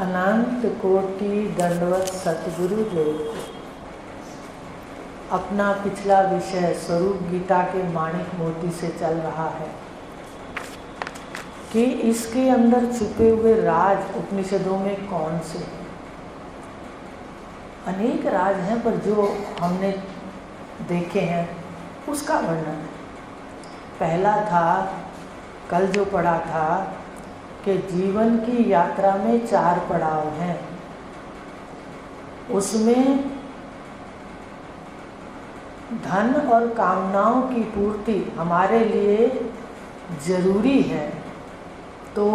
अनंत कोटि दंडवत सतगुरु देव को। अपना पिछला विषय स्वरूप गीता के माणिक मोती से चल रहा है कि इसके अंदर छुपे हुए राज उपनिषदों में कौन से हैं। अनेक राज हैं, पर जो हमने देखे हैं उसका वर्णन है। पहला था, कल जो पढ़ा था कि जीवन की यात्रा में 4 पड़ाव हैं। उसमें धन और कामनाओं की पूर्ति हमारे लिए जरूरी है, तो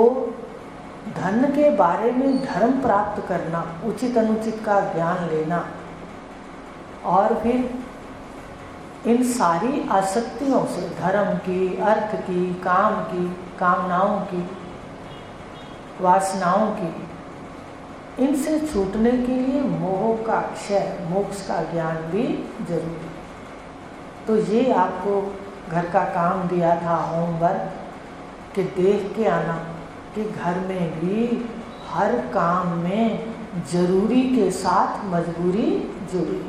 धन के बारे में धर्म प्राप्त करना, उचित अनुचित का ज्ञान लेना, और फिर इन सारी आसक्तियों से, धर्म की, अर्थ की, काम की, कामनाओं की, वासनाओं की, इनसे छूटने के लिए मोह का क्षय, मोक्ष का ज्ञान भी जरूरी है। तो ये आपको घर का काम दिया था, होमवर्क, कि देख के आना कि घर में भी हर काम में जरूरी के साथ मजबूरी जुड़ी।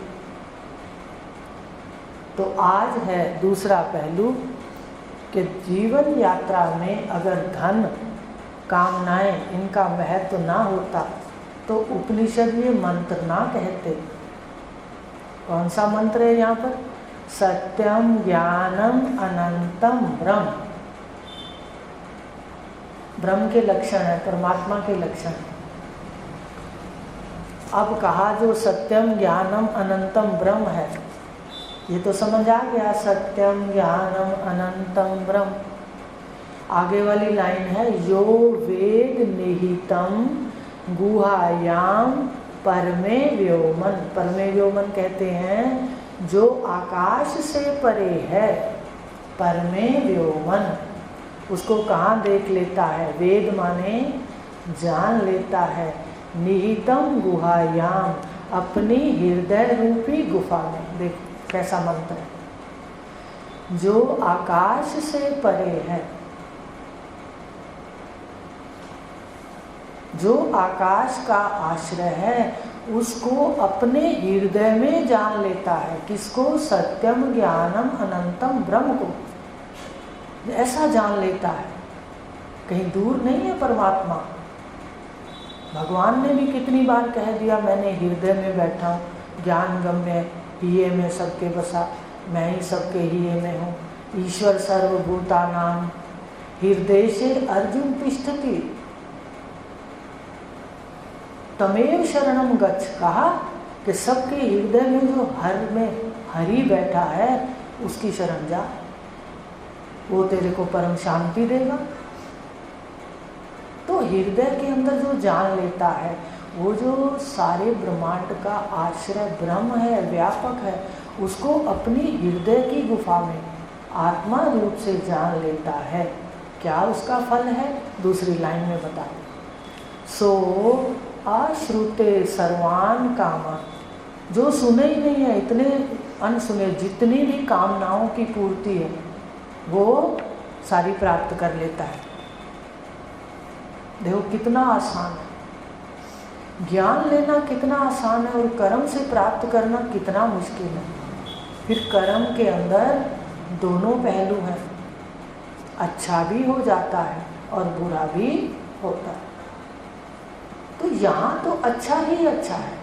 तो आज है दूसरा पहलू कि जीवन यात्रा में अगर धन, कामनाएं, इनका महत्व ना होता तो उपनिषद ये मंत्र ना कहते। कौन सा मंत्र है यहाँ पर? सत्यम ज्ञानम अनंतम ब्रह्म। ब्रह्म के लक्षण है, परमात्मा के लक्षण है। अब कहा जो सत्यम ज्ञानम अनंतम ब्रह्म है, ये तो समझ आ गया, सत्यम ज्ञानम अनंतम ब्रह्म। आगे वाली लाइन है, यो वेद निहितम गुहायाम परमे व्योमन। परमे व्योमन कहते हैं जो आकाश से परे है, परमे व्योमन। उसको कहाँ देख लेता है? वेद माने जान लेता है। निहितम गुहायाम, अपनी हृदय रूपी गुफा में। देख कैसा मंत्र है, जो आकाश से परे है, जो आकाश का आश्रय है, उसको अपने हृदय में जान लेता है। किसको? सत्यम ज्ञानम अनंतम ब्रह्म को। ऐसा जान लेता है, कहीं दूर नहीं है परमात्मा। भगवान ने भी कितनी बार कह दिया, मैंने हृदय में बैठा हूँ, ज्ञान गम्य हिये में सबके बसा, मैं ही सबके हिये में हूँ। ईश्वर सर्वभूतानां हृदय से अर्जुन तिष्ठति तमेव शरणम गच्छ। कहा कि सबके हृदय में जो हर में हरि बैठा है, उसकी शरण जा, वो तेरे को परम शांति देगा। तो हृदय के अंदर जो जान लेता है, वो जो सारे ब्रह्मांड का आश्रय ब्रह्म है, व्यापक है, उसको अपनी हृदय की गुफा में आत्मा रूप से जान लेता है। क्या उसका फल है? दूसरी लाइन में बता दो। सो अश्रुते सर्वान कामा, जो सुने ही नहीं है, इतने अनसुने जितनी भी कामनाओं की पूर्ति है वो सारी प्राप्त कर लेता है। देखो कितना आसान है, ज्ञान लेना कितना आसान है, और कर्म से प्राप्त करना कितना मुश्किल है। फिर कर्म के अंदर दोनों पहलू हैं, अच्छा भी हो जाता है और बुरा भी होता है। तो यहाँ तो अच्छा ही अच्छा है।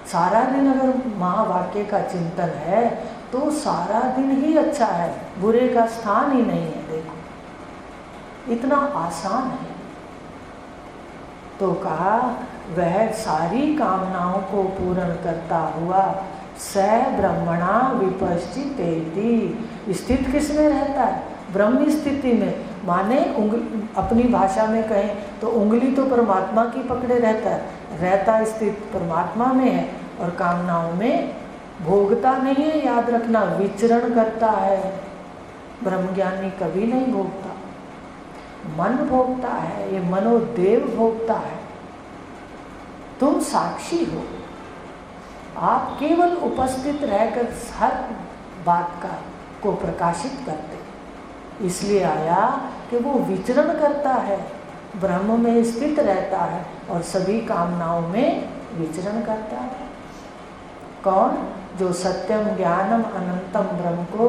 सारा दिन अगर महावाक्य का चिंतन है तो सारा दिन ही अच्छा है, बुरे का स्थान ही नहीं है। देखो इतना आसान है। तो कहा वह सारी कामनाओं को पूर्ण करता हुआ स ब्रह्मणा विपश्चितेति, स्थित किस में रहता है? ब्रह्म स्थिति में। माने अपनी भाषा में कहें तो उंगली तो परमात्मा की पकड़े रहता है, रहता स्थित परमात्मा में है, और कामनाओं में भोगता नहीं है। याद रखना, विचरण करता है। ब्रह्मज्ञानी कभी नहीं भोगता, मन भोगता है, ये मनोदेव भोगता है। तुम साक्षी हो, आप केवल उपस्थित रहकर हर बात को प्रकाशित करते। इसलिए आया कि वो विचरण करता है, ब्रह्म में स्थित रहता है और सभी कामनाओं में विचरण करता है। कौन? जो सत्यम ज्ञानम अनंतम ब्रह्म को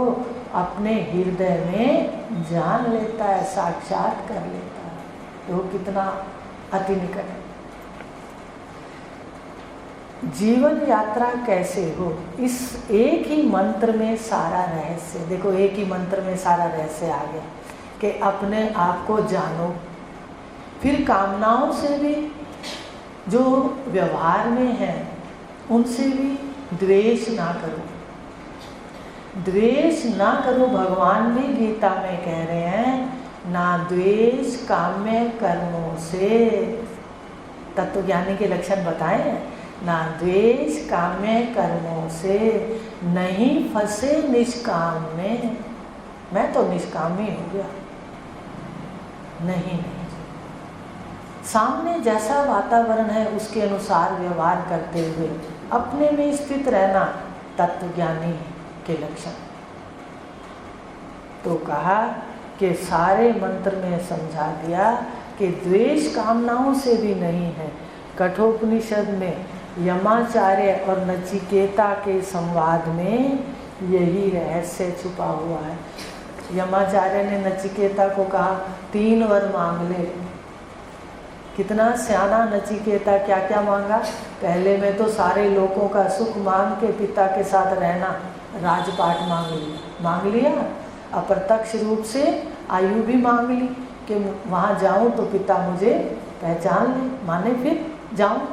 अपने हृदय में जान लेता है, साक्षात कर लेता है। तो कितना अति निकट है। जीवन यात्रा कैसे हो, इस एक ही मंत्र में सारा रहस्य। देखो, एक ही मंत्र में सारा रहस्य आ गया कि अपने आप को जानो, फिर कामनाओं से भी जो व्यवहार में है उनसे भी द्वेष ना करो। द्वेष ना करो, भगवान भी गीता में कह रहे हैं, ना द्वेष काम्य कर्मों से। तत्वज्ञानी के लक्षण बताए हैं, ना द्वेष काम्य कर्मों से, नहीं फंसे निष्काम में। मैं तो निष्कामी हो गया। नहीं, सामने जैसा वातावरण है उसके अनुसार व्यवहार करते हुए अपने में स्थित रहना तत्वज्ञानी के लक्षण। तो कहा कि सारे मंत्र में समझा दिया कि द्वेष कामनाओं से भी नहीं है। कठोपनिषद में यमाचार्य और नचिकेता के संवाद में यही रहस्य छुपा हुआ है। यमाचार्य ने नचिकेता को कहा 3 वर मांग ले। कितना सियाना नचिकेता, क्या क्या मांगा? पहले में तो सारे लोगों का सुख मांग के पिता के साथ रहना, राजपाट मांग लिया। अप्रत्यक्ष रूप से आयु भी मांग ली कि वहाँ जाऊँ तो पिता मुझे पहचान ले, माने फिर जाऊँ।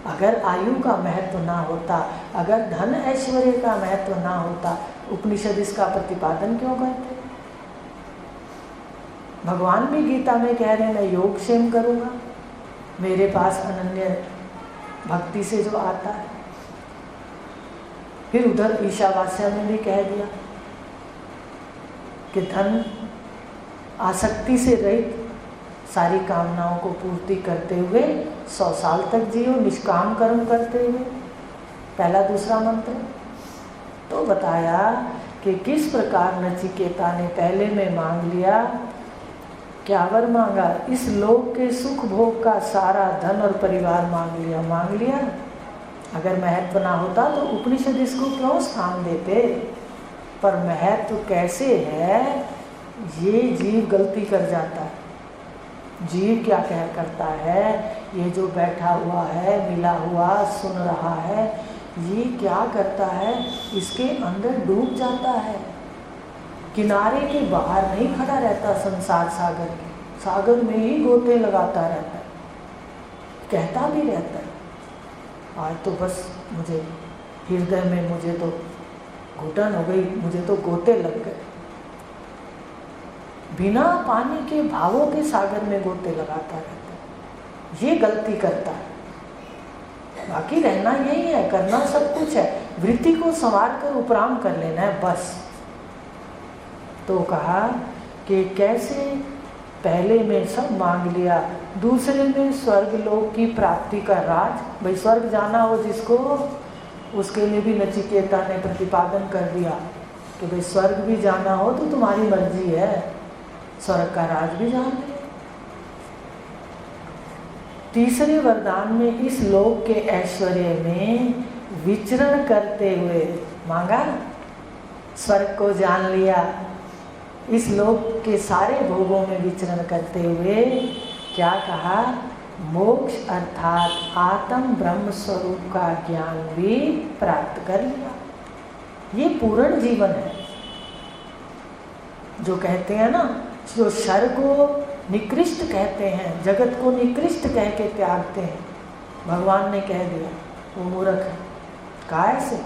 अगर आयु का महत्व ना होता, अगर धन ऐश्वर्य का महत्व ना होता, उपनिषद इसका प्रतिपादन क्यों करते? भगवान भी गीता में कह रहे हैं, मैं योग क्षेम करूँगा मेरे पास अनन्य भक्ति से जो आता है। फिर उधर ईशावास्य में भी कह दिया कि धन आसक्ति से रहित सारी कामनाओं को पूर्ति करते हुए 100 साल तक जियो, निष्काम कर्म करते हुए। पहला दूसरा मंत्र तो बताया कि किस प्रकार नचिकेता ने पहले में मांग लिया। क्या वर मांगा? इस लोक के सुख भोग का सारा धन और परिवार मांग लिया। अगर महत्व ना होता तो उपनिषद इसको क्यों स्थान देते? पर महत्व कैसे है, ये जीव गलती कर जाता है। जीव क्या करता है, ये जो बैठा हुआ है, मिला हुआ सुन रहा है, ये क्या करता है, इसके अंदर डूब जाता है। किनारे के बाहर नहीं खड़ा रहता, संसार सागर में ही गोते लगाता रहता है, कहता भी रहता है आज तो बस मुझे हृदय में मुझे तो घुटन हो गई, मुझे तो गोते लग गए। बिना पानी के भावों के सागर में गोते लगाता रहता है, ये गलती करता है। बाकी रहना यही है, करना सब कुछ है, वृत्ति को संवार कर उपराम कर लेना है बस। तो कहा कि कैसे पहले में सब मांग लिया, दूसरे में स्वर्ग लोक की प्राप्ति का राज। भाई स्वर्ग जाना हो जिसको, उसके लिए भी नचिकेता ने प्रतिपादन कर दिया कि भाई स्वर्ग भी जाना हो तो तुम्हारी मर्जी है, स्वर्ग का राज भी जान ले। तीसरे वरदान में इस लोक के ऐश्वर्य में विचरण करते हुए मांगा, स्वर्ग को जान लिया, इस लोक के सारे भोगों में विचरण करते हुए क्या कहा, मोक्ष अर्थात आत्म ब्रह्म स्वरूप का ज्ञान भी प्राप्त कर लिया। ये पूर्ण जीवन है। जो कहते हैं ना, जो शर को निकृष्ट कहते हैं, जगत को निकृष्ट कह के त्यागते हैं, भगवान ने कह दिया वो मूर्ख है। कहा ऐसे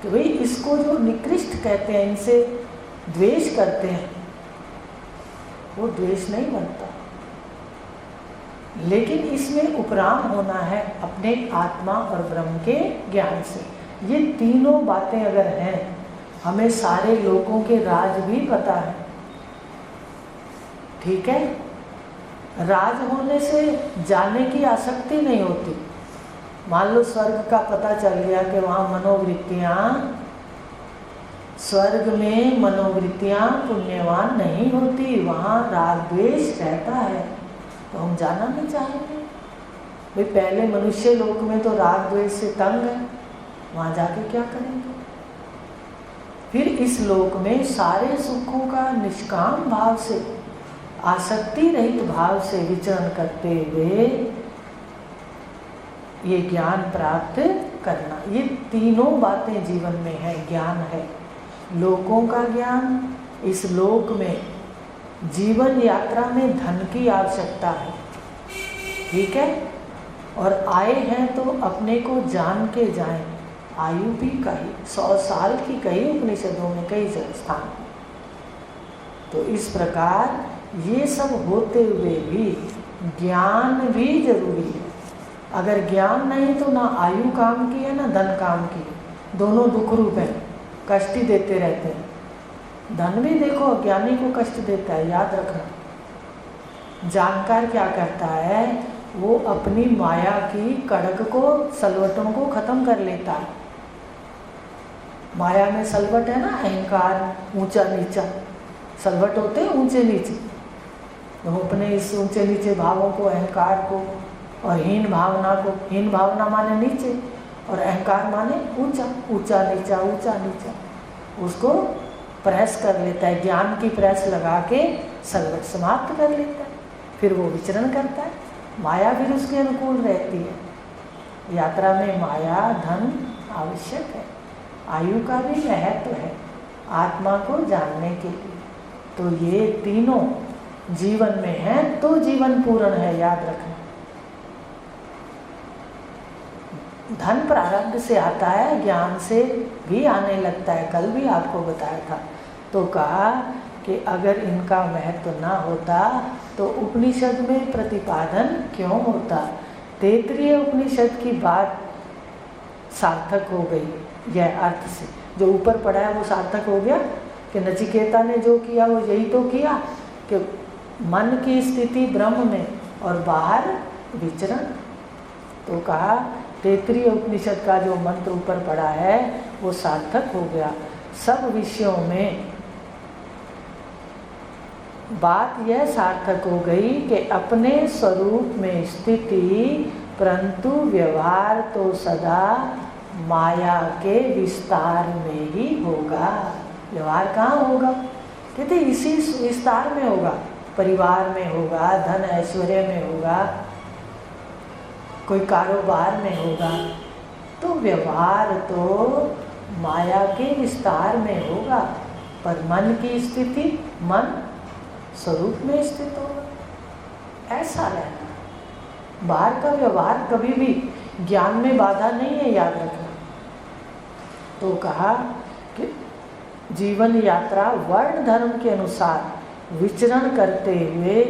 कि भाई इसको जो निकृष्ट कहते हैं, इनसे द्वेष करते हैं, वो द्वेष नहीं बनता। लेकिन इसमें उपराम होना है अपने आत्मा और ब्रह्म के ज्ञान से। ये तीनों बातें अगर हैं, हमें सारे लोगों के राज भी पता है, ठीक है। राज होने से जाने की आसक्ति नहीं होती। मान लो स्वर्ग का पता चल गया कि वहाँ मनोवृत्तियाँ स्वर्ग में मनोवृत्तियां पुण्यवान नहीं होती, वहाँ राग द्वेष रहता है, तो हम जाना नहीं चाहेंगे। भाई पहले मनुष्य लोक में तो राग द्वेष से तंग है, वहाँ जाके क्या करेंगे। फिर इस लोक में सारे सुखों का निष्काम भाव से, आसक्ति रहित भाव से विचरण करते हुए ये ज्ञान प्राप्त करना, ये तीनों बातें जीवन में है। ज्ञान है लोकों का ज्ञान, इस लोक में जीवन यात्रा में धन की आवश्यकता है, ठीक है, और आए हैं तो अपने को जान के जाएं। आयु भी कही 100 साल की कही उपनिषदों में, कई स्थान। तो इस प्रकार ये सब होते हुए भी ज्ञान भी जरूरी है। अगर ज्ञान नहीं तो ना आयु काम की है ना धन काम की है, दोनों दुख रूप हैं, कष्ट ही देते रहते हैं। धन भी देखो अज्ञानी को कष्ट देता है, याद रखना। जानकार क्या करता है, वो अपनी माया की कड़क को, सलवटों को खत्म कर लेता है। माया में सलवट है ना, अहंकार, ऊंचा नीचा, सलवट होते हैं ऊंचे नीचे। तो अपने इस ऊंचे नीचे भावों को, अहंकार को और हीन भावना को, हीन भावना माने नीचे और अहंकार माने ऊंचा, ऊंचा नीचा, ऊंचा नीचा, उसको प्रेस कर लेता है। ज्ञान की प्रेस लगा के सलवट समाप्त कर लेता है, फिर वो विचरण करता है। माया फिर उसके अनुकूल रहती है। यात्रा में माया धन आवश्यक है, आयु का भी महत्व है आत्मा को जानने के लिए। तो ये तीनों जीवन में है तो जीवन पूर्ण है, याद रखना। धन प्रारब्ध से आता है, ज्ञान से भी आने लगता है, कल भी आपको बताया था। तो कहा कि अगर इनका महत्व ना होता तो उपनिषद में प्रतिपादन क्यों होता। तैत्तिरीय उपनिषद की बात सार्थक हो गई यह अर्थ से, जो ऊपर पढ़ा है वो सार्थक हो गया कि नचिकेता ने जो किया वो यही तो किया कि मन की स्थिति ब्रह्म में और बाहर विचरण। तो कहा तैत्तिरीय उपनिषद का जो मंत्र ऊपर पड़ा है वो सार्थक हो गया। सब विषयों में बात यह सार्थक हो गई कि अपने स्वरूप में स्थिति, परंतु व्यवहार तो सदा माया के विस्तार में ही होगा। व्यवहार कहाँ होगा, कहते इसी विस्तार में होगा, परिवार में होगा, धन ऐश्वर्य में होगा, कोई कारोबार में होगा। तो व्यवहार तो माया के विस्तार में होगा, पर मन की स्थिति, मन स्वरूप में स्थित होगा। ऐसा रहना, बाहर का व्यवहार कभी भी ज्ञान में बाधा नहीं है, याद रखना। तो कहा कि जीवन यात्रा वर्ण धर्म के अनुसार विचरण करते हुए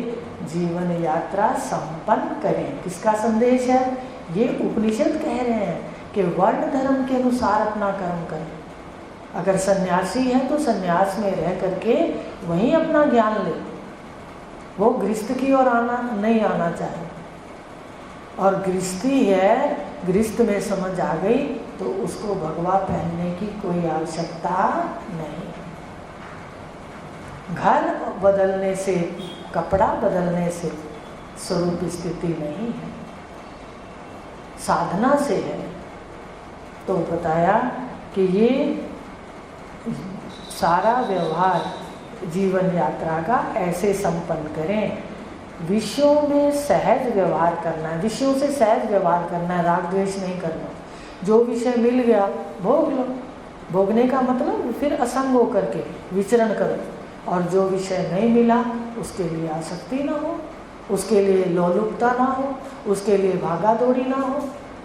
जीवन यात्रा संपन्न करें। किसका संदेश है ये? उपनिषद कह रहे हैं कि वर्ण धर्म के अनुसार अपना कर्म करें। अगर सन्यासी है तो सन्यास में रह करके वहीं अपना ज्ञान ले, वो गृहस्थ की ओर आना नहीं आना चाहिए। और गृहस्थी है, गृहस्थ में समझ आ गई तो उसको भगवा पहनने की कोई आवश्यकता नहीं। घर बदलने से, कपड़ा बदलने से स्वरूप स्थिति नहीं है, साधना से है। तो बताया कि ये सारा व्यवहार जीवन यात्रा का ऐसे संपन्न करें। विषयों में सहज व्यवहार करना है, विषयों से सहज व्यवहार करना है, राग द्वेष नहीं करना। जो विषय मिल गया भोग लो, भोगने का मतलब फिर असंग होकर के विचरण करो। और जो विषय नहीं मिला उसके लिए आसक्ति ना हो, उसके लिए लोलुपता ना हो, उसके लिए भागा दौड़ी ना हो।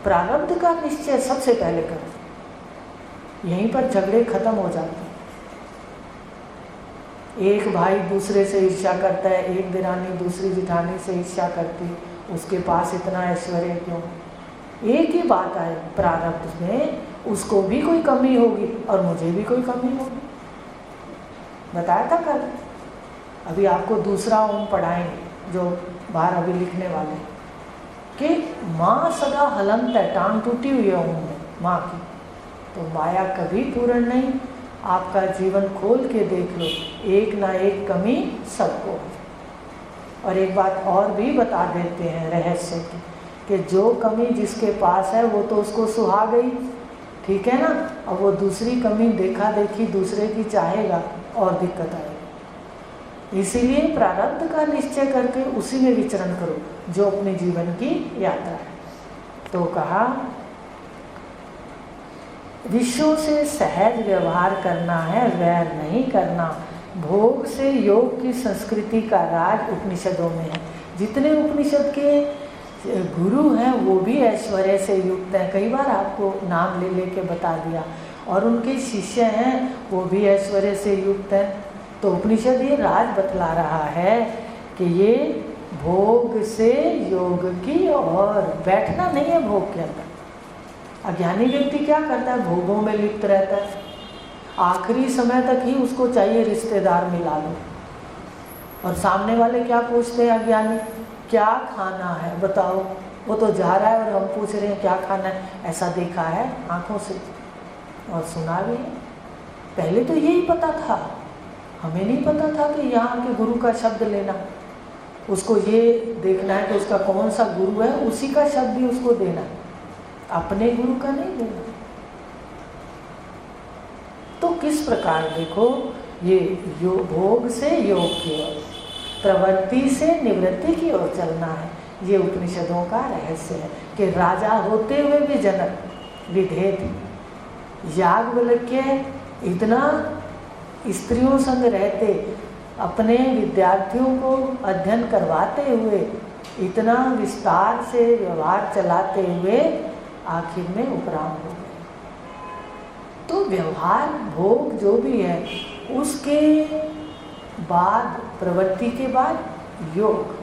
प्रारब्ध का निश्चय सबसे पहले करो, यहीं पर झगड़े खत्म हो जाते हैं। एक भाई दूसरे से ईर्ष्या करता है, एक दिरानी दूसरी जिठानी से ईर्ष्या करती, उसके पास इतना ऐश्वर्य क्यों? एक ही बात आए प्रारब्ध में, उसको भी कोई कमी होगी और मुझे भी कोई कमी होगी। बताया था कल। अभी आपको दूसरा ओम पढ़ाएंगे जो बाहर अभी लिखने वाले, कि माँ सदा हलंत है, टांग टूटी हुई है ओम में माँ की। तो माया कभी पूर्ण नहीं, आपका जीवन खोल के देख लो, एक ना एक कमी सबको है। और एक बात और भी बता देते हैं रहस्य की, कि जो कमी जिसके पास है वो तो उसको सुहा गई, ठीक है ना। अब वो दूसरी कमी देखा देखी दूसरे की चाहेगा और दिक्कत आएगी। इसीलिए प्रारब्ध का निश्चय करके उसी में विचरण करो जो अपने जीवन की यात्रा है। तो कहा विषयों से सहज व्यवहार करना है, वैर नहीं करना। भोग से योग की संस्कृति का राज उपनिषदों में है। जितने उपनिषद के गुरु हैं वो भी ऐश्वर्य से युक्त हैं। कई बार आपको नाम ले लेके बता दिया। और उनके शिष्य हैं वो भी ऐश्वर्य से युक्त हैं। तो उपनिषद ये राज बतला रहा है कि ये भोग से योग की और बैठना नहीं है भोग के अंदर। अज्ञानी व्यक्ति क्या करता है, भोगों में लिप्त रहता है। आखिरी समय तक ही उसको चाहिए रिश्तेदार मिला लो। और सामने वाले क्या पूछते हैं अज्ञानी, क्या खाना है बताओ। वो तो जा रहा है और हम पूछ रहे हैं क्या खाना है। ऐसा देखा है आंखों से और सुना भी है। पहले तो यही पता था, हमें नहीं पता था कि यहाँ के गुरु का शब्द लेना, उसको ये देखना है कि उसका कौन सा गुरु है, उसी का शब्द ही उसको देना है, अपने गुरु का नहीं देना। तो किस प्रकार देखो, ये भोग से योग की ओर, प्रवृत्ति से निवृत्ति की ओर चलना है। ये उपनिषदों का रहस्य है कि राजा होते हुए भी जनक विधेय थे। याज्ञवल्क्य इतना स्त्रियों संग रहते, अपने विद्यार्थियों को अध्ययन करवाते हुए, इतना विस्तार से व्यवहार चलाते हुए आखिर में उपराम हो गए। तो व्यवहार भोग जो भी है उसके बाद, प्रवृत्ति के बाद योग,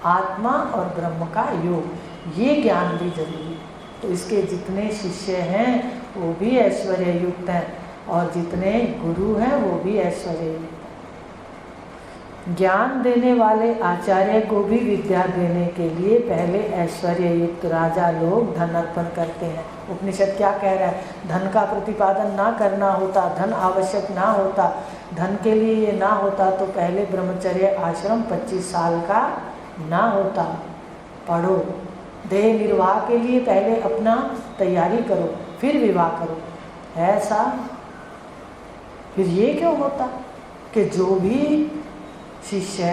आत्मा और ब्रह्म का योग, ये ज्ञान भी जरूरी है। तो इसके जितने शिष्य हैं वो भी ऐश्वर्य युक्त हैं और जितने गुरु हैं वो भी ऐश्वर्य युक्त हैं। ज्ञान देने वाले आचार्य को भी विद्या देने के लिए पहले ऐश्वर्य युक्त राजा लोग धन अर्पण करते हैं। उपनिषद क्या कह रहा है, धन का प्रतिपादन ना करना होता, धन आवश्यक ना होता, धन के लिए ये ना होता तो पहले ब्रह्मचर्य आश्रम 25 साल का ना होता। पढ़ो, देह निर्वाह के लिए पहले अपना तैयारी करो, फिर विवाह करो। ऐसा फिर ये क्यों होता कि जो भी शिष्य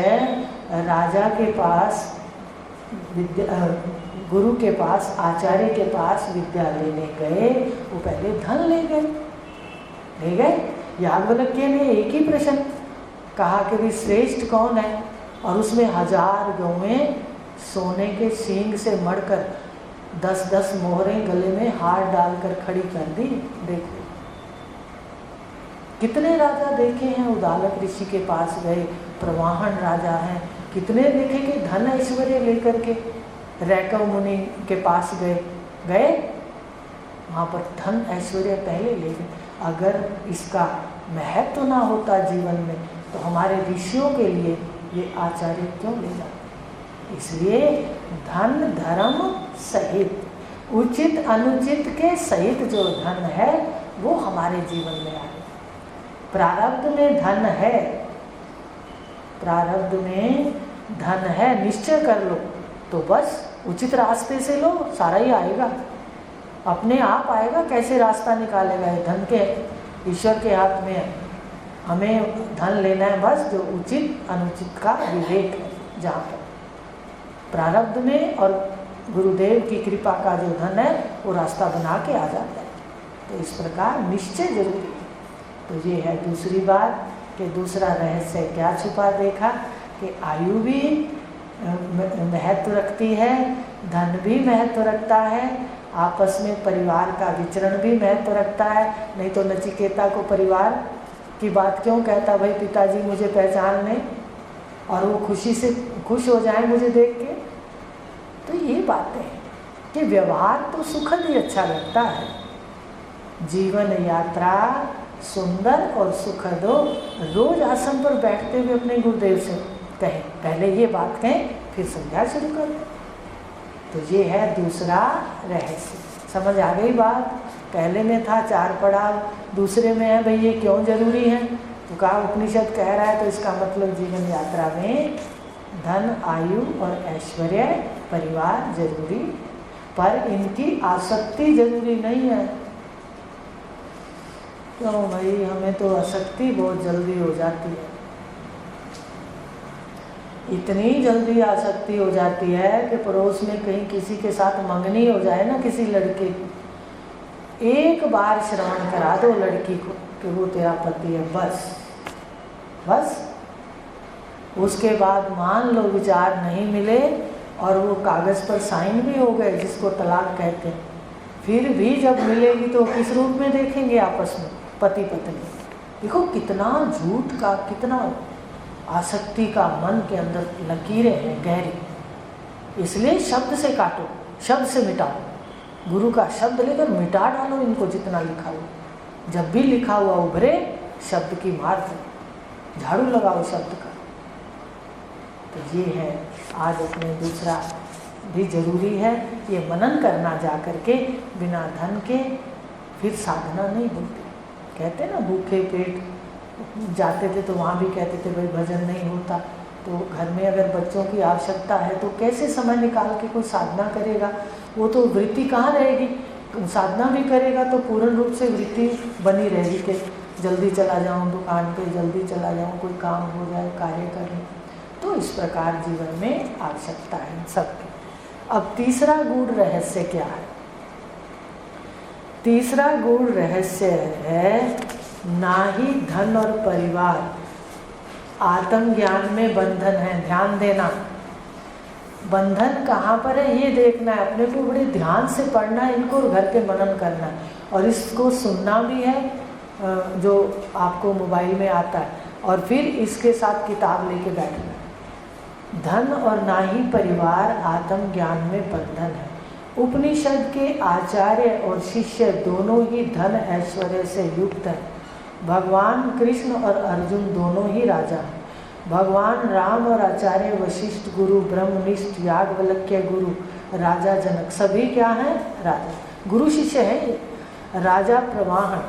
राजा के पास गुरु के पास, आचार्य के पास विद्या लेने गए, वो पहले धन ले गए। याज्ञवल्क्य ने एक ही प्रश्न कहा कि भी श्रेष्ठ कौन है, और उसमें 1000 गौएं सोने के सींग से मढ़कर 10-10 मोहरें गले में हार डालकर खड़ी कर दी। देखो कितने राजा देखे हैं, उदालक ऋषि के पास गए, प्रवाहन राजा हैं, कितने देखे कि धन ऐश्वर्य लेकर के रैकव मुनि के पास गए वहाँ पर धन ऐश्वर्य पहले ले गए। अगर इसका महत्व ना होता जीवन में तो हमारे ऋषियों के लिए ये आचार्य क्यों ले जाते। इसलिए धन धर्म सहित, उचित अनुचित के सहित जो धन है वो हमारे जीवन में आए। प्रारब्ध में धन है, प्रारब्ध में धन है, निश्चय कर लो तो बस उचित रास्ते से लो, सारा ही आएगा, अपने आप आएगा। कैसे रास्ता निकालेगा, ये धन के ईश्वर के हाथ में है। हमें धन लेना है बस जो उचित अनुचित का विवेक है, जहाँ पर प्रारब्ध में और गुरुदेव की कृपा का जो धन है वो रास्ता बना के आ जाता है। तो इस प्रकार निश्चय जरूरी है। तो ये है दूसरी बात कि दूसरा रहस्य क्या छुपा देखा कि आयु भी महत्व रखती है, धन भी महत्व रखता है, आपस में परिवार का विचरण भी महत्व रखता है। नहीं तो नचिकेता को परिवार की बात क्यों कहता, भाई पिताजी मुझे पहचान लें और वो खुशी से खुश हो जाए मुझे देख के। तो ये बातें हैं कि व्यवहार तो सुखद ही अच्छा लगता है, जीवन यात्रा सुंदर और सुखद हो। रोज आसन पर बैठते हुए अपने गुरुदेव से कहें, पहले ये बात कहें फिर संध्या शुरू करें। तो ये है दूसरा रहस्य। समझ आ गई बात? पहले में था 4 पड़ाव, दूसरे में है भाई ये क्यों जरूरी है? तो कहा उपनिषद कह रहा है तो इसका मतलब जीवन यात्रा में धन, आयु और ऐश्वर्य, परिवार जरूरी, पर इनकी आसक्ति जरूरी नहीं है। क्यों भाई? हमें तो आसक्ति बहुत जल्दी हो जाती है, इतनी जल्दी आसक्ति हो जाती है कि पड़ोस में कहीं किसी के साथ मंगनी हो जाए ना किसी लड़के की, एक बार श्रवण करा दो लड़की को कि वो तेरा पति है, बस उसके बाद मान लो विचार नहीं मिले और वो कागज़ पर साइन भी हो गए, जिसको तलाक कहते हैं, फिर भी जब मिलेगी तो किस रूप में देखेंगे आपस में, पति पत्नी। देखो कितना झूठ का, कितना आसक्ति का मन के अंदर लकीरें हैं गहरी। इसलिए शब्द से काटो, शब्द से मिटाओ, गुरु का शब्द लेकर मिटा डालो इनको जितना लिखा हुआ। जब भी लिखा हुआ उभरे शब्द की मार दो, झाड़ू लगाओ शब्द का। तो ये है आज अपने दूसरा भी जरूरी है, ये मनन करना जा करके, बिना धन के फिर साधना नहीं होती। कहते ना भूखे पेट जाते थे तो वहाँ भी कहते थे भाई भजन नहीं होता। तो घर में अगर बच्चों की आवश्यकता है तो कैसे समय निकाल के कोई साधना करेगा? वो तो वृत्ति कहाँ रहेगी? साधना भी करेगा तो पूर्ण रूप से वृत्ति बनी रहेगी कि जल्दी चला जाऊँ दुकान पे, जल्दी चला जाऊँ, कोई काम हो जाए, कार्य करें। तो इस प्रकार जीवन में आवश्यकता है सबकी। अब तीसरा गूढ़ रहस्य क्या है? तीसरा गूढ़ रहस्य है, ना ही धन और परिवार आत्मज्ञान में बंधन है। ध्यान देना, बंधन कहाँ पर है ये देखना है, अपने को बड़े ध्यान से पढ़ना है इनको और घर पे मनन करना है, और इसको सुनना भी है जो आपको मोबाइल में आता है, और फिर इसके साथ किताब लेके बैठना है। धन और ना ही परिवार आत्मज्ञान में बंधन है। उपनिषद के आचार्य और शिष्य दोनों ही धन ऐश्वर्य से युक्त हैं। भगवान कृष्ण और अर्जुन दोनों ही राजा हैं। भगवान राम और आचार्य वशिष्ठ गुरु, ब्रह्मनिष्ठ याज्ञवल्क्य गुरु, राजा जनक सभी क्या हैं? राजा। गुरु शिष्य है ये। राजा प्रवाहन,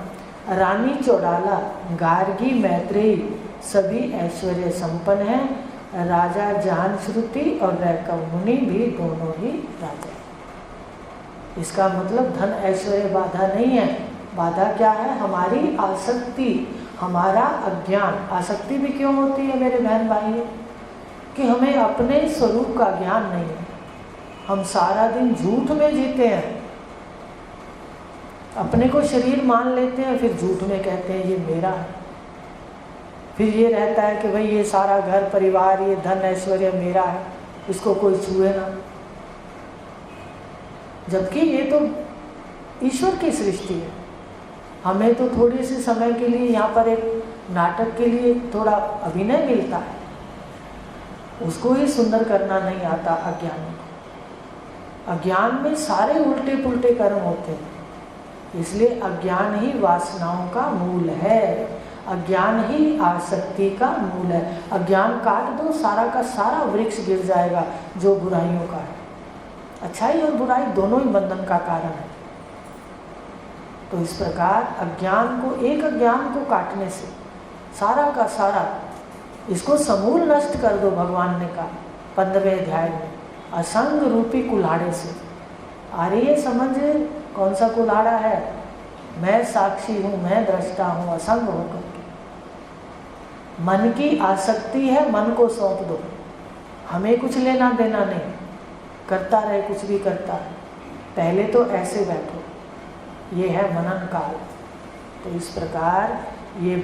रानी चौड़ाला, गार्गी, मैत्रेयी सभी ऐश्वर्य संपन्न हैं। राजा जानश्रुति और रैकव मुनि भी दोनों ही राजा। इसका मतलब धन ऐश्वर्य बाधा नहीं है। बाधा क्या है? हमारी आसक्ति, हमारा अज्ञान। आसक्ति भी क्यों होती है मेरे बहन भाई? कि हमें अपने स्वरूप का ज्ञान नहीं है। हम सारा दिन झूठ में जीते हैं, अपने को शरीर मान लेते हैं, फिर झूठ में कहते हैं ये मेरा है। फिर ये रहता है कि भाई ये सारा घर परिवार, ये धन ऐश्वर्य मेरा है, इसको कोई छुए ना। जबकि ये तो ईश्वर की सृष्टि है। हमें तो थोड़े से समय के लिए यहाँ पर एक नाटक के लिए थोड़ा अभिनय मिलता है, उसको ही सुंदर करना नहीं आता अज्ञान को। अज्ञान में सारे उल्टे पुल्टे कर्म होते हैं, इसलिए अज्ञान ही वासनाओं का मूल है, अज्ञान ही आसक्ति का मूल है। अज्ञान काट दो, सारा का सारा वृक्ष गिर जाएगा जो बुराइयों का है। अच्छाई और बुराई दोनों ही बंधन का कारण है। तो इस प्रकार अज्ञान को, एक अज्ञान को काटने से सारा का सारा इसको समूल नष्ट कर दो। भगवान ने कहा 15वें अध्याय में, असंग रूपी कुल्हाड़े से। आ रही है समझ कौन सा कुल्हाड़ा है? मैं साक्षी हूँ, मैं दृष्टा हूँ, असंग होकर के। मन की आसक्ति है, मन को सौंप दो, हमें कुछ लेना देना नहीं, करता रहे कुछ भी करता है। पहले तो ऐसे बैठो, ये है मनन काल। तो इस प्रकार ये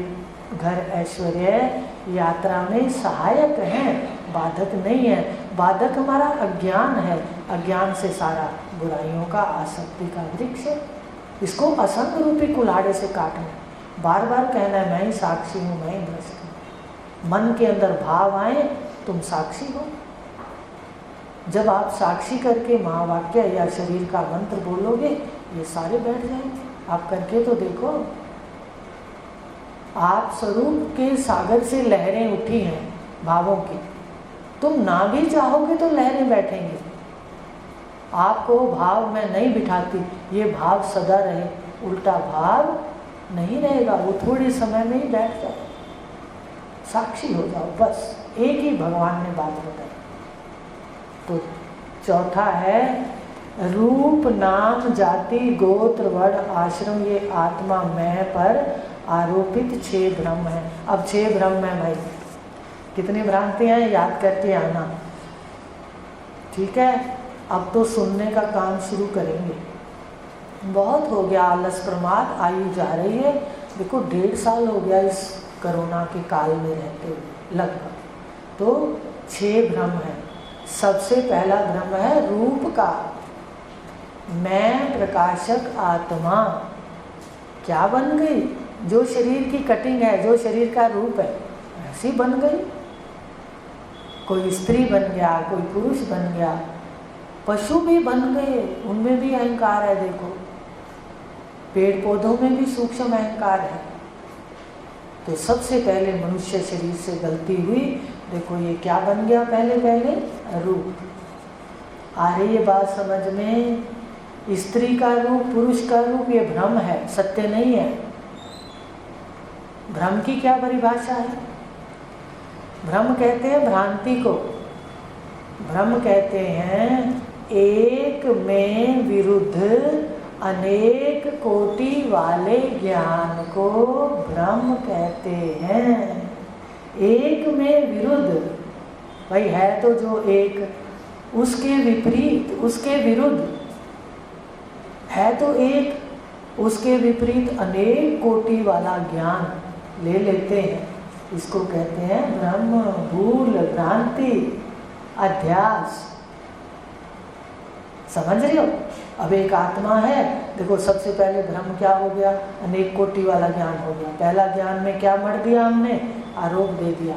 घर ऐश्वर्य यात्रा में सहायक हैं, बाधक नहीं है। बाधक हमारा अज्ञान है, अज्ञान से सारा बुराइयों का, आसक्ति का वृक्ष है। इसको असंग रूपी कुल्हाड़े से काटना, बार बार कहना है मैं ही साक्षी हूँ, मैं ही दृष्टा हूँ। मन के अंदर भाव आए, तुम साक्षी हो। जब आप साक्षी करके महावाक्य या शरीर का मंत्र बोलोगे, ये सारे बैठ जाएंगे। आप करके तो देखो। आप स्वरूप के सागर से लहरें उठी हैं भावों की, तुम ना भी चाहोगे तो लहरें बैठेंगे। आपको भाव में नहीं बिठाती, ये भाव सदा रहे, उल्टा भाव नहीं रहेगा, वो थोड़े समय में ही बैठ जाए। साक्षी हो जाओ, बस एक ही भगवान ने बात बताई। तो चौथा है रूप नाम जाति गोत्र वर्ण आश्रम, ये आत्मा मैं पर आरोपित 6 भ्रम है। अब 6 भ्रम है भाई, कितनी भ्रांतियां हैं याद करके आना, ठीक है। अब तो सुनने का काम शुरू करेंगे। बहुत हो गया आलस प्रमाद, आयु जा रही है। देखो 1.5 साल हो गया इस कोरोना के काल में रहते हुए लगभग। तो 6 भ्रम है। सबसे पहला भ्रम है रूप का। मैं प्रकाशक आत्मा क्या बन गई? जो शरीर की कटिंग है, जो शरीर का रूप है, ऐसी बन गई। कोई स्त्री बन गया, कोई पुरुष बन गया, पशु भी बन गए, उनमें भी अहंकार है। देखो पेड़ पौधों में भी सूक्ष्म अहंकार है। तो सबसे पहले मनुष्य शरीर से गलती हुई। देखो ये क्या बन गया, पहले रूप। आ रही है बात समझ में? स्त्री का रूप, पुरुष का रूप, ये भ्रम है, सत्य नहीं है। भ्रम की क्या परिभाषा है? भ्रम कहते हैं भ्रांति को। भ्रम कहते हैं एक में विरुद्ध अनेक कोटि वाले ज्ञान को भ्रम कहते हैं। एक में विरुद्ध, भाई है तो जो एक, उसके विपरीत, उसके विरुद्ध है तो एक, उसके विपरीत अनेक कोटि वाला ज्ञान ले लेते हैं। इसको कहते हैं भ्रम, भूल, भ्रांति, अध्यास। समझ रहे हो? अब एक आत्मा है, देखो सबसे पहले भ्रम क्या हो गया, अनेक कोटि वाला ज्ञान हो गया। पहला ज्ञान में क्या मर दिया हमने, आरोप दे दिया।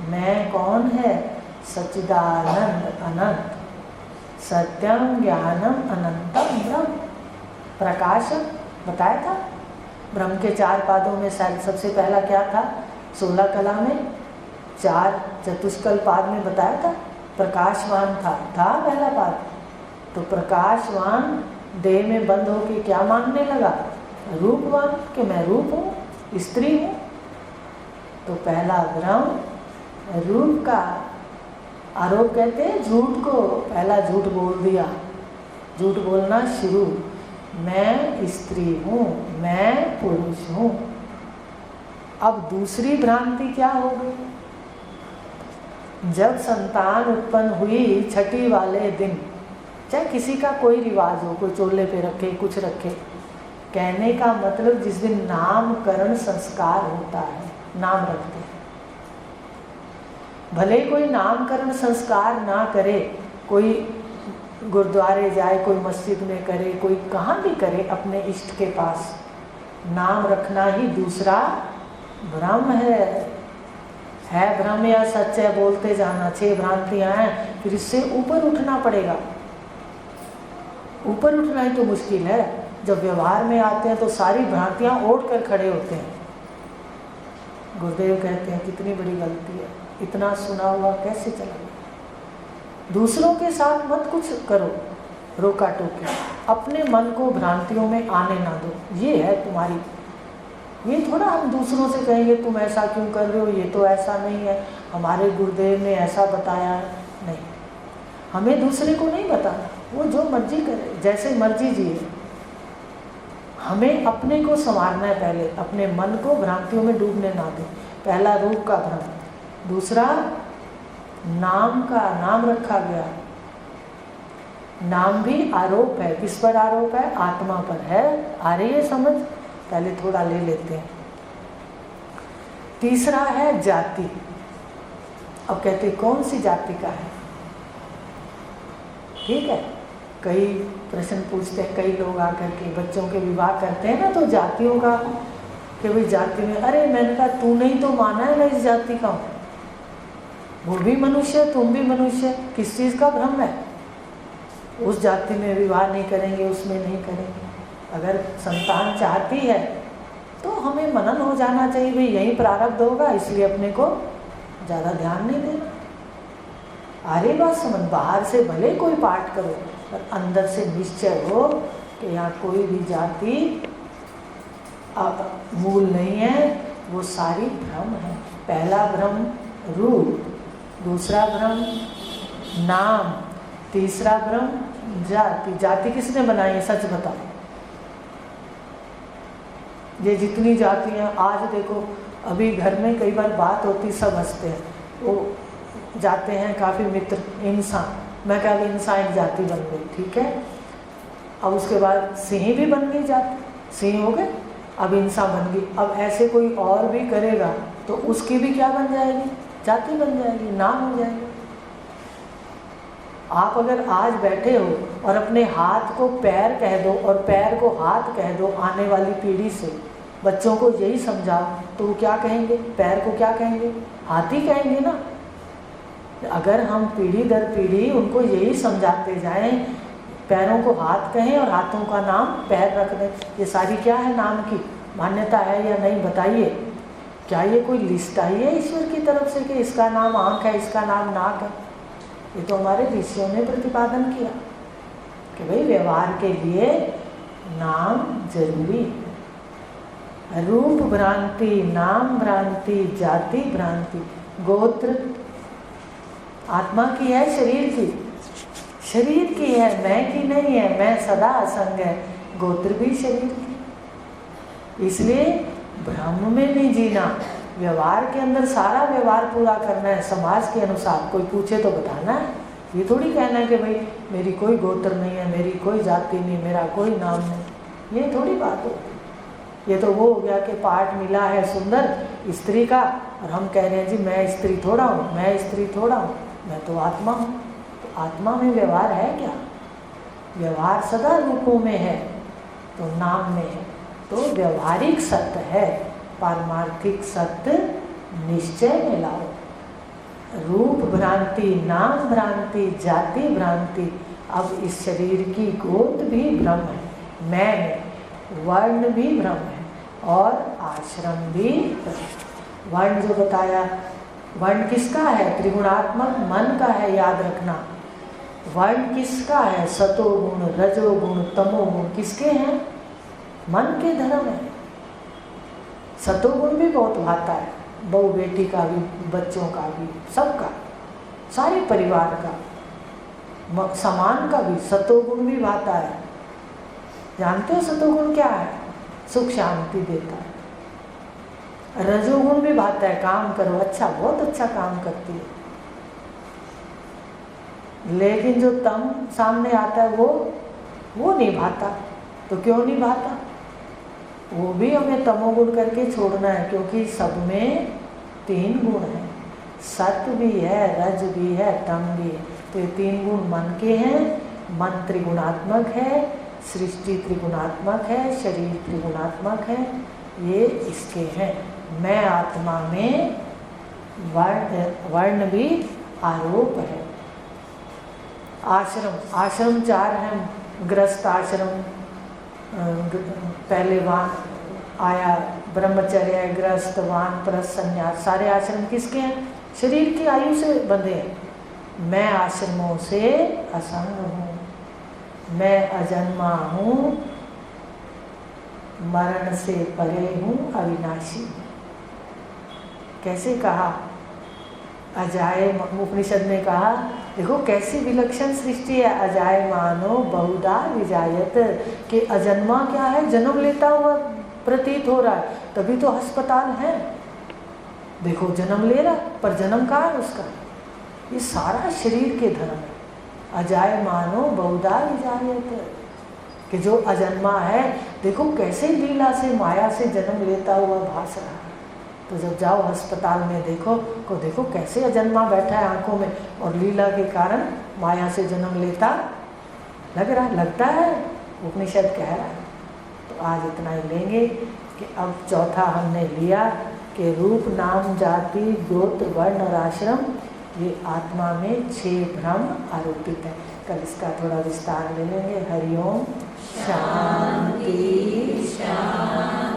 मैं कौन है? सच्चिदानंद अनंत, सत्यम ज्ञानम अनंतम ब्रह्म, प्रकाशम बताया था। ब्रह्म के 4 पादों में सबसे पहला क्या था? 16 कला में 4 चतुष्कल पाद में बताया था, प्रकाशवान था पहला पाद। तो प्रकाशवान देह में बंद होके क्या मानने लगा? रूपवान, कि मैं रूप हूँ, स्त्री हूँ। तो पहला भ्रम रूप का। आरोप कहते हैं झूठ को, पहला झूठ बोल दिया, झूठ बोलना शुरू। मैं स्त्री हूँ, मैं पुरुष हूँ। अब दूसरी भ्रांति क्या हो गई? जब संतान उत्पन्न हुई, छठी वाले दिन, चाहे किसी का कोई रिवाज हो, कोई चोले पे रखे, कुछ रखे, कहने का मतलब जिस दिन नामकरण संस्कार होता है, नाम रखते हैं। भले कोई नामकरण संस्कार ना करे, कोई गुरुद्वारे जाए, कोई मस्जिद में करे, कोई कहाँ भी करे, अपने इष्ट के पास नाम रखना ही दूसरा भ्रम है भ्रम या सच है, बोलते जाना। 6 भ्रांतियां हैं, फिर इससे ऊपर उठना पड़ेगा। ऊपर उठना ही तो मुश्किल है। जब व्यवहार में आते हैं तो सारी भ्रांतियां ओढ़ कर खड़े होते हैं। गुरुदेव कहते हैं कितनी बड़ी गलती है, इतना सुना हुआ कैसे चलेगा। दूसरों के साथ मत कुछ करो रोका टोकी, अपने मन को भ्रांतियों में आने ना दो। ये है तुम्हारी, ये थोड़ा हम दूसरों से कहेंगे तुम ऐसा क्यों कर रहे हो, ये तो ऐसा नहीं है, हमारे गुरुदेव ने ऐसा बताया है। नहीं, हमें दूसरे को नहीं बताना, वो जो मर्जी करे, जैसे मर्जी जिए। हमें अपने को संवारना है, पहले अपने मन को भ्रांतियों में डूबने ना दे। पहला रूप का भ्रम। दूसरा नाम का, नाम रखा गया। नाम भी आरोप है। किस पर आरोप है? आत्मा पर है। आ रही है समझ? पहले थोड़ा ले लेते हैं। तीसरा है जाति। अब कहते कौन सी जाति का है? ठीक है, कई प्रश्न पूछते हैं कई लोग आकर के, बच्चों के विवाह करते हैं ना, तो जातियों का कि भाई जाति में, अरे मैंने कहा तू नहीं तो माना है मैं इस जाति का हूँ, वो भी मनुष्य तुम भी मनुष्य। किस चीज़ का भ्रम है? उस जाति में विवाह नहीं करेंगे, उसमें नहीं करेंगे। अगर संतान चाहती है तो हमें मनन हो जाना चाहिए, भाई यही प्रारब्ध होगा, इसलिए अपने को ज़्यादा ध्यान नहीं देना। अरे बात समझ, बाहर से भले कोई पाठ करो पर अंदर से निश्चय हो कि यहाँ कोई भी जाति अब मूल नहीं है, वो सारी भ्रम है। पहला भ्रम रूप, दूसरा भ्रम नाम, तीसरा भ्रम जाति। जाति किसने बनाई है, सच बताओ? ये जितनी जातियाँ आज देखो, अभी घर में कई बार बात होती, सब हंसते हैं, वो जाते हैं काफ़ी मित्र, इंसान, मैं कहा इंसान एक जाति बन गई, ठीक है। अब उसके बाद सिंह भी बन गई जाति, सिंह हो गए, अब इंसान बन गई। अब ऐसे कोई और भी करेगा तो उसकी भी क्या बन जाएगी, जाति बन जाएगी, नाम हो जाएगा। आप अगर आज बैठे हो और अपने हाथ को पैर कह दो और पैर को हाथ कह दो, आने वाली पीढ़ी से बच्चों को यही समझाओ तो वो क्या कहेंगे, पैर को क्या कहेंगे, हाथ ही कहेंगे ना। अगर हम पीढ़ी दर पीढ़ी उनको यही समझाते जाएं, पैरों को हाथ कहें और हाथों का नाम पैर रख दें, ये सारी क्या है, नाम की मान्यता है या नहीं, बताइए। क्या ये कोई लिस्ट आई है ईश्वर की तरफ से कि इसका नाम आँख है, इसका नाम नाक है? ये तो हमारे ऋषियों ने प्रतिपादन किया कि भाई व्यवहार के लिए नाम जरूरी है। रूप भ्रांति, नाम भ्रांति, जाति भ्रांति। गोत्र आत्मा की है, शरीर की, शरीर की है, मैं की नहीं है, मैं सदा असंग है। गोत्र भी शरीर की। इसलिए भ्रम में नहीं जीना, व्यवहार के अंदर सारा व्यवहार पूरा करना है समाज के अनुसार। कोई पूछे तो बताना है, ये थोड़ी कहना है कि भाई मेरी कोई गोत्र नहीं है, मेरी कोई जाति नहीं, मेरा कोई नाम नहीं, ये थोड़ी बात होती। ये तो वो हो गया कि पाठ मिला है सुंदर स्त्री का और हम कह रहे हैं जी मैं स्त्री थोड़ा हूँ, मैं स्त्री थोड़ा हूँ, मैं तो आत्मा हूँ। तो आत्मा में व्यवहार है क्या? व्यवहार सदा रूपों में है, तो नाम में है, तो व्यवहारिक सत्य है। पारमार्थिक सत्य निश्चय में लाओ। रूप भ्रांति, नाम भ्रांति, जाति भ्रांति। अब इस शरीर की गोद भी भ्रम है, मैं में वर्ण भी भ्रम है और आश्रम भी भ्रम। वर्ण जो बताया, वर्ण किसका है? त्रिगुणात्मक मन का है, याद रखना। वर्ण किसका है? सतोगुण, रजोगुण, तमोगुण किसके हैं? मन के धर्म है। सतोगुण भी बहुत भाता है, बहू बेटी का भी, बच्चों का भी, सबका, सारे परिवार का, समान का भी सतोगुण भी भाता है। जानते हो सतोगुण क्या है? सुख शांति देता है। रजोगुण भी भाता है, काम करो, अच्छा, बहुत अच्छा काम करती है। लेकिन जो तम सामने आता है वो नहीं भाता। तो क्यों नहीं भाता? वो भी हमें तमोगुण करके छोड़ना है, क्योंकि सब में 3 गुण हैं, सत्व भी है, रज भी है, तम भी है। तो ये 3 गुण मन के हैं। मन त्रिगुणात्मक है, सृष्टि त्रिगुणात्मक है, शरीर त्रिगुणात्मक है, ये इसके हैं। मैं आत्मा में वर्ण भी आरोप है। आश्रम 4 हैं। गृहस्थ आश्रम, पहले आया ब्रह्मचर्य, गृहस्थ, वानप्रस्थ, संन्यास। सारे आश्रम किसके हैं? शरीर की आयु से बंधे हैं। मैं आश्रमों से असंग हूँ, मैं अजन्मा हूँ, मरण से परे हूँ, अविनाशी। कैसे कहा? अजाय, उपनिषद ने कहा, देखो कैसी विलक्षण सृष्टि है। अजाय मानो बहुधा विजायत, कि अजन्मा क्या है? जन्म लेता हुआ प्रतीत हो रहा है, तभी तो अस्पताल है। देखो जन्म ले रहा, पर जन्म कहाँ है उसका? ये सारा शरीर के धर्म है। अजाय मानो बहुधा विजायत, कि जो अजन्मा है, देखो कैसे लीला से, माया से जन्म लेता हुआ भास रहा है। तो जब जाओ अस्पताल में देखो कैसे अजन्मा बैठा है आंखों में, और लीला के कारण माया से जन्म लेता लगता है, उपनिषद कह रहा है। तो आज इतना ही लेंगे कि अब चौथा हमने लिया कि रूप, नाम, जाति, गोत्र, वर्ण और आश्रम, ये आत्मा में 6 भ्रम आरोपित है। कल इसका थोड़ा विस्तार ले लेंगे। हरिओम। शांति शांति।